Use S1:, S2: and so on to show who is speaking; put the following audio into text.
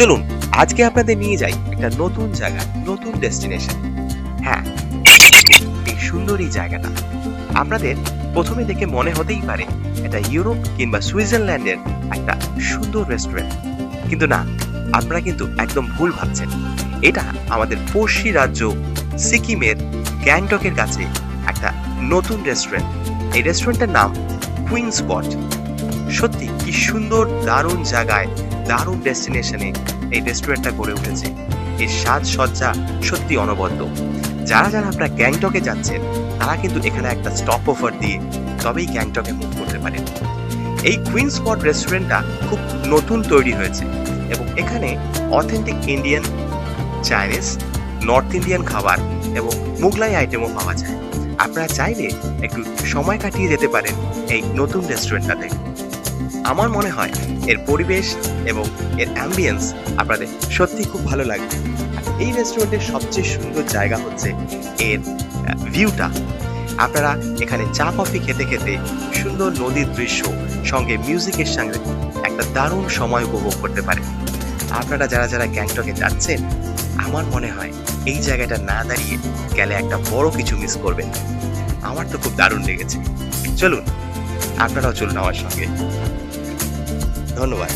S1: চলুন আজকে আপনাদের নিয়ে যাই একটা নতুন জায়গা, নতুন ডেস্টিনেশন। হ্যাঁ, এই সুন্দর এই জায়গাটা আপনাদের প্রথমে দেখে মনে হতেই পারে এটা ইউরোপ কিংবা সুইজারল্যান্ডের একটা সুন্দর রেস্টুরেন্ট, কিন্তু না, আপনারা কিন্তু একদম ভুল ভাবছেন। এটা আমাদের পড়শি রাজ্য সিকিমের গ্যাংটকের কাছে একটা নতুন রেস্টুরেন্ট। এই রেস্টুরেন্টের নাম কুইন স্পট। সত্যি কি সুন্দর, দারুণ জায়গায়, দারুণ ডেস্টিনেশনে এই রেস্টুরেন্টটা গড়ে উঠেছে। এর সাজসজ্জা সত্যি অনবদ্য। যারা যারা আপনারা গ্যাংটকে যাচ্ছেন তারা কিন্তু এখানে একটা স্টপ ওভার দিয়ে তবেই গ্যাংটকে মুভ করতে পারেন। এই কুইন স্পট রেস্টুরেন্টটা খুব নতুন তৈরি হয়েছে এবং এখানে authentic Indian, Chinese, north Indian খাবার এবং মুঘলাই আইটেমও পাওয়া যায়। আপনারা চাইলে একটু সময় কাটিয়ে যেতে পারেন এই নতুন রেস্টুরেন্টটাতে। আমার মনে হয় এর পরিবেশ এবং এর অ্যাম্বিয়েন্স আপনাদের সত্যি খুব ভালো লাগবে। আর এই রেস্টুরেন্টের সবচেয়ে সুন্দর জায়গা হচ্ছে এর ভিউটা। আপনারা এখানে চা কফি খেতে খেতে সুন্দর নদীর দৃশ্য সঙ্গে মিউজিকের সঙ্গে একটা দারুণ সময় উপভোগ করতে পারেন। আপনারা যারা যারা গ্যাংটকে যাচ্ছেন, আমার মনে হয় এই জায়গাটা না দাঁড়িয়ে গেলে একটা বড় কিছু মিস করবেন। আমার তো খুব দারুণ লেগেছে। চলুন আপনারাও চলুন আমার সঙ্গে। ধন্যবাদ।